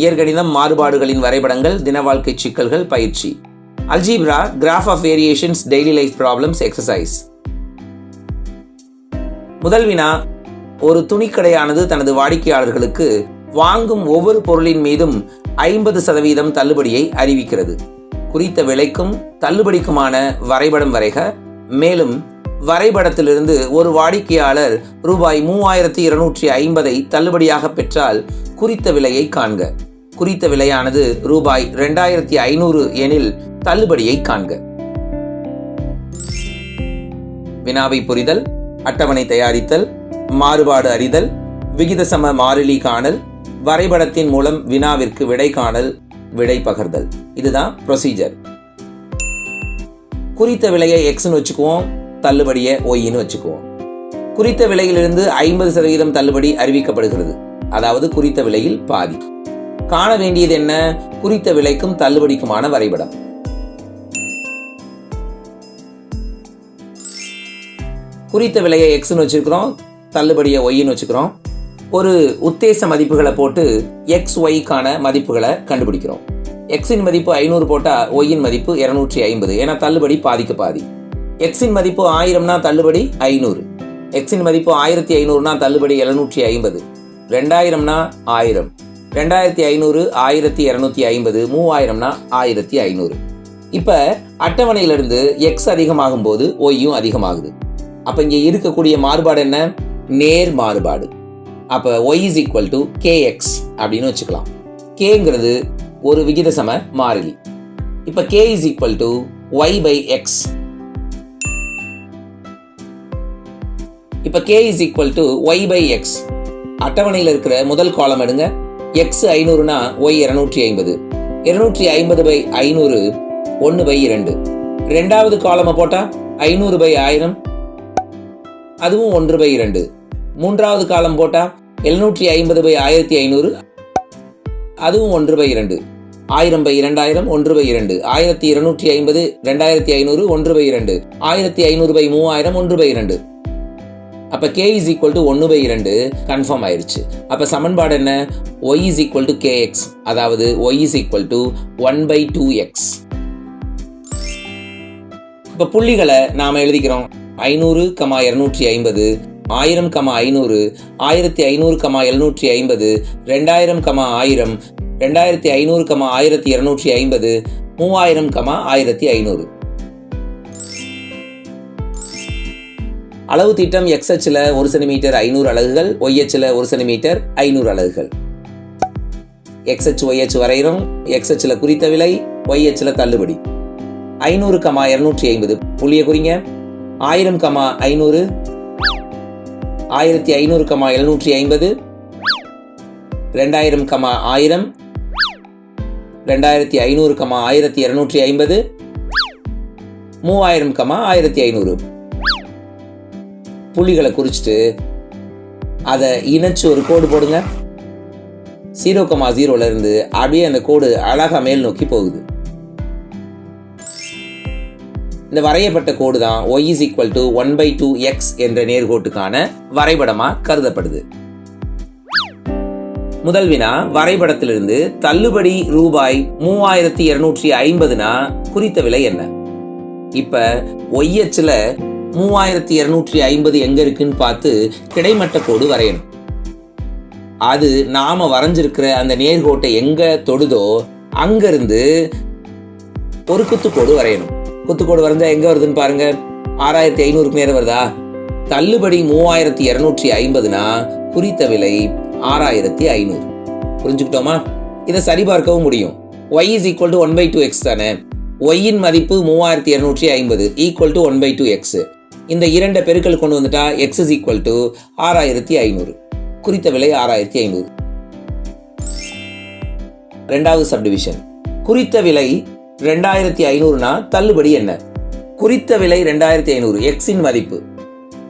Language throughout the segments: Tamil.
இயற்கணிதம், மாறுபாடுகளின் வரைபடங்கள், தின வாழ்க்கை சிக்கல்கள் பயிற்சி. Algebra, graph of variations, daily life problems, exercise. முதல் வினா, ஒரு துணிக்கடையானது தனது வாடிக்கையாளர்களுக்கு வாங்கும் ஒவ்வொரு பொருளின் மீதும் 50% தள்ளுபடியை அறிவிக்கிறது. குறித்த விலைக்கும் தள்ளுபடிக்குமான வரைபடம் வரைக. மேலும் வரைபடத்திலிருந்து ஒரு வாடிக்கையாளர் ரூபாய் 3250 தள்ளுபடியாக பெற்றால் குறித்த விலையை காண்க. குறித்த விலையானது ரூபாய் 2500 எனில் தள்ளுபடியை காண்க. வினாவை புரிதல், அட்டவணை தயாரித்தல், மாறுபாடு அறிதல், விகித சம மாறிலி காணல், வரைபடத்தின் மூலம் வினாவிற்கு விடை காணல், விடை பகர்தல். இதுதான் ப்ரொசீஜர். குறித்த விலையை எக்ஸ்ன்னு வச்சுக்குவோம், தள்ளுபடியை ஒய்ன்னு வச்சுக்குவோம். குறித்த விலையிலிருந்து 50% தள்ளுபடி அறிவிக்கப்படுகிறது. அதாவது குறித்த விலையில் பாதி. காண வேண்டியது என்ன? குறித்த விலைக்கும் தள்ளுபடிக்குமான வரைபடம். குறித்த விலையை எக்ஸ்ன்னு வச்சுக்கிறோம், தள்ளுபடியை ஒய்ன்னு வச்சுக்கிறோம். ஒரு உத்தேச மதிப்புகளை போட்டு எக்ஸ் ஒய்க்கான மதிப்புகளை கண்டுபிடிக்கிறோம். எக்ஸின் மதிப்பு 500 போட்டால் ஒய்யின் மதிப்பு 250. ஏன்னா தள்ளுபடி பாதிக்கு பாதி. எக்ஸின் மதிப்பு 1000னா தள்ளுபடி 500. எக்ஸின் மதிப்பு 1500னா தள்ளுபடி 750. 2000னா 1000. 2500, 1250, 3000னா 1500. இப்போ அட்டவணையிலிருந்து எக்ஸ் அதிகமாகும் போது ஒய்யும் அதிகமாகுது. அப்போ இங்கே இருக்கக்கூடிய மாறுபாடு என்ன? நேர் மாறுபாடு. அப்போ y is equal to kx அப்படின்னு வச்சுக்கலாம். கேங்கிறது ஒரு விகித சம மாறிலி. இப்போ k is equal to y by x. இப்போ k is equal to y by x. அட்டவணையில் இருக்கிற முதல் காலம் எடுங்க. x 500னா y 250. 250 by 500 1 by 2. ரெண்டாவது காலமை போட்டால் 500 by 1000, அதுவும் 1 by 2. மூன்றாவது காலம் போட்டால் 750 by 1500, அதுவும் 1 by 2. 1000 by 2000 1 by 2. 1250 2500 1 by 2. 1500 by 3000 1 by 2. அப்போ k is equal to 1 by 2 confirm ஆயிடுச்சு. அப்போ சமன்பாடு என்ன? y is equal to kx, அதாவது y is equal to 1 by 2x. இப்போ புள்ளிகளை நாம் எழுதிக்கிறோம். 500, 250, 1000, 500, 1500, 750, 2000, 1000, 2500, 1250, 3000, 1500. அளவு திட்டம் x அச்சில் 1 சென்டிமீட்டர் 500 அலகுகள், y அச்சில் 1 சென்டிமீட்டர் 500 அலகுகள். x அச்சு y அச்சு வரைகிறோம். x அச்சில் குறித்த விலை, y அச்சில் தள்ளுபடி. 500, 250 புள்ளியை குறிங்க. 1000, 500, 1500, 750, 2000, 1000, 2500, 1250, 3000, 1500. புள்ளிகளை குறிச்சிட்டு அதை இணைச்சு ஒரு கோடு போடுங்க. 0,0 இருந்து அப்படியே அந்த கோடு அழகா மேல் நோக்கி போகுது. இந்த வரையப்பட்ட கோடு தான் y is equal to 1 by 2x என்ற நேர்கோட்டுக்கான வரைபடமா கருதப்படுது. முதல் வினா, வரைபடத்திலிருந்து தள்ளுபடி ரூபாய் 3250னா குறித்த விலை என்ன? இப்ப y அச்சுல 3250 எங்க இருக்குன்னு பார்த்து கிடைமட்ட கோடு வரையணும். அது நாம வரைஞ்சிருக்கிற அந்த நேர்கோட்டை எங்க தொடுதோ அங்கிருந்து ஒரு குத்துக்கோடு வரையணும். குத்துக்கோடு வரைஞ்சா எங்க வருதுன்னு பாருங்க. 6500க்கு நேரம் வருதா? தள்ளுபடி 3250னா குறித்த விலை 6500. புரிஞ்சுக்கிட்டோமா? இதை சரிபார்க்கவும் முடியும். y is equal to 1 by 2x தானே. y-இன் மதிப்பு 3250 equal to 1 by 2x. இந்த இரண்ட பெருக்கல் கொண்டு வந்துட்டா x is equal to 6500. குறித்த விலை 6500. இரண்டாவது சப்டிவிஷன். குறித்த விலை 2500னா தள்ளுபடி என்ன? குறித்த விலை 2500, எக்ஸின் மதிப்பு.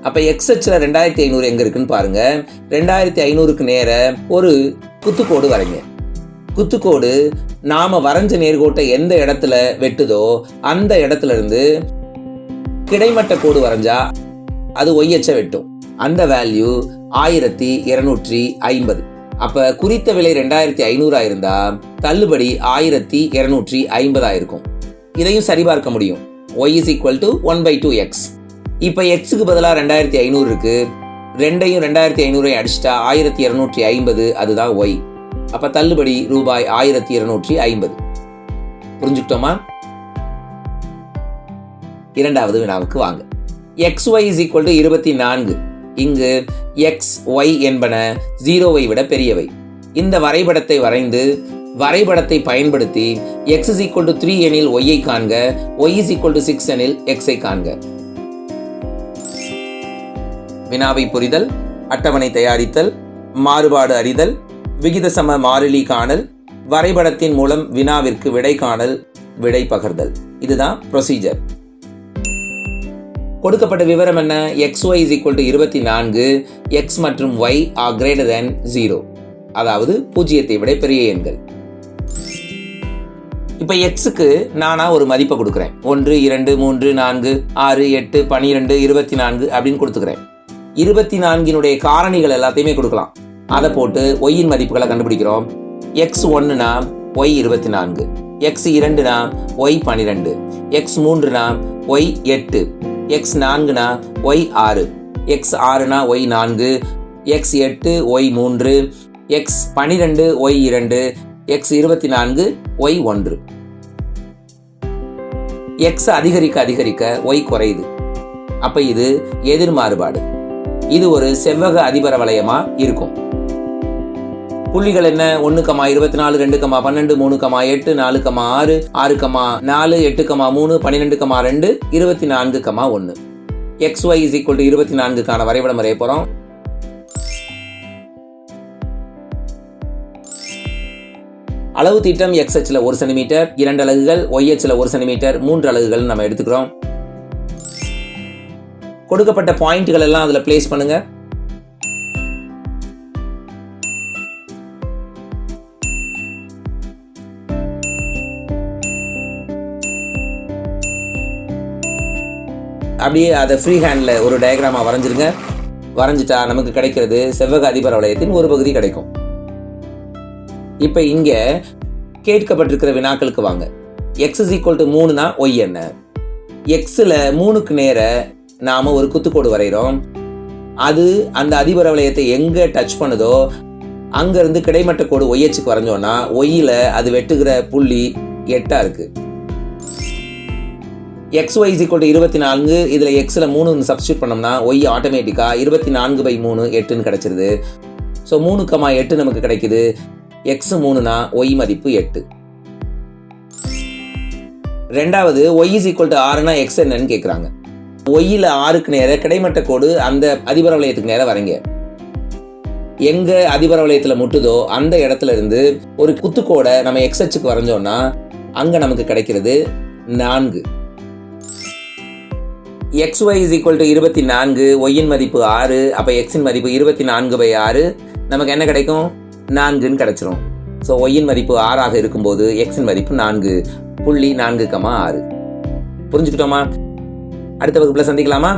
அப்ப எக்ஸ் அச்சில் 2500 எங்க இருக்குன்னு பாருங்க. 2500க்கு நேர ஒரு குத்துக்கோடு வரைங்க. குத்துக்கோடு நாம வரைஞ்ச நேர்கோட்டை எந்த இடத்துல வெட்டுதோ அந்த இடத்துல இருந்து கிடைமட்ட கோடு வரைஞ்சா அது ஒய் அச்ச வெட்டும். அந்த வேல்யூ 1250. அப்ப குறித்த விலை 2500 இருந்தா தள்ளுபடி 1250 இருக்கும். இதையும் சரிபார்க்க முடியும். y is equal to 1/2x. இப்ப xக்கு பதிலா 2500 இருக்கு. 2500 அடிச்சிட்டா 1250, அதுதான் y. அப்ப தள்ளுபடி ரூபாய் 1250. புரிஞ்சுக்கிட்டோமா? இரண்டாவது வினாவுக்கு வாங்க. xy is equal to 24. இங்கு x, y என்பன 0வை விட பெரியவை. இந்த வரைபடத்தை வரைந்து வரைபடத்தை பயன்படுத்தி x is equal to 3 எனில் y ஐ காண்க, y is equal to 6 எனில் x ஐ காண்க. வினாவை புரிதல், அட்டவணை தயாரித்தல், மாறுபாடு அறிதல், விகித சம மாறிலி காணல், வரைபடத்தின் மூலம் வினாவிற்கு விடை காணல், விடை பகர்தல். இதுதான் ப்ரொசீஜர். கொடுக்கப்பட்ட விவரம் என்ன? xy is equal to 24, x மற்றும் y are greater than 0, அதாவது 0ஐ விட பெரிய எண்கள். இப்ப xக்கு நானா ஒரு மதிப்பை கொடுக்குறேன். 1, 2, 3, 4, 6, 8, 12, 24 அப்படின்னு கொடுத்துக்கிறேன். 24னுடைய காரணிகள் எல்லாத்தையுமே கொடுக்கலாம். அதை போட்டு ஒய்யின் மதிப்புகளை கண்டுபிடிக்கிறோம். x1னா y 24, x2னா y 12, x3னா y 8, x4னா y 6, x6னா y 4, x8 y 3, x12 y 2, x24 y 1. x அதிகரிக்க அதிகரிக்க y குறையுது. அப்ப இது எதிர்மாறுபாடு. இது ஒரு செவ்வக அதிபர வளையமா இருக்கும். புள்ளிகள் என்ன? 1, 24, 2, 12, 3, 8, 4, 6, 6, 4, 8, 3, 12, 2, 24, 1. xy is equal to 24க்கான வரைபடம் வரைய போறோம். அளவு தீட்டம் x அச்சில் 1 சென்டிமீட்டர், 2 அலகுகள், y அச்சில் 1 சென்டிமீட்டர், 3 அலகுகள் நம்ம எடுத்துக்கிறோம். கொடுக்கப்பட்ட பாயிண்ட்கள் எல்லாம் அதுல பிளேஸ் பண்ணுங்க. அப்படியே அதை ஃப்ரீ ஹேண்ட்ல ஒரு டயக்ராமா வரைஞ்சிருங்க. வரைஞ்சிட்டா நமக்கு கிடைக்கிறது செவ்வக அதிபர வளையத்தின் ஒரு பகுதி கிடைக்கும். இப்ப இங்க கேட்கப்பட்டிருக்கிற வினாக்களுக்கு வாங்க. x is equal to 3னா y என்ன? xல 3க்கு நேர நாம ஒரு குத்துக்கோடு வரைகிறோம். அது அந்த அதிபர வளையத்தை எங்க டச் பண்ணுதோ அங்க இருந்து கிடைமட்ட கோடு y அச்சுக்கு வரைஞ்சோம்னா yல அது வெட்டுகிற புள்ளி 8 இருக்கு. xy is equal to 24, இதுல xல 3 சப்ஸ்டியூட் பண்ணோம்னா y ஆட்டோமேட்டிக்கா 24/3 8ன்னு கிடைச்சிருது. ஸோ 3,8 நமக்கு கிடைக்குது. x3னா y மதிப்பு 8. ரெண்டாவது y is equal to 6னா x என்னன்னு கேட்குறாங்க. yல 6க்கு நேர கிடைமட்ட கோடு அந்த அதிபர வளையத்துக்கு நேர வரைங்க. எங்க அதிபர வளையத்துல முட்டுதோ அந்த இடத்துல இருந்து ஒரு குத்துக்கோடை நம்ம x அச்சுக்கு வரைஞ்சோம்னா அங்க நமக்கு கிடைக்கிறது 4. xy is equal to 24, yன் மதிப்பு 6, அப்ப xன் மதிப்பு 24/6, நமக்கு என்ன கிடைக்கும்? 4ன்னு கிடைச்சிரும். ஸோ ஒய்யின் மதிப்பு 6 இருக்கும்போது எக்ஸின் மதிப்பு 4.4,6. புரிஞ்சுக்கிட்டோமா? அடுத்த வகுப்புல சந்திக்கலாமா?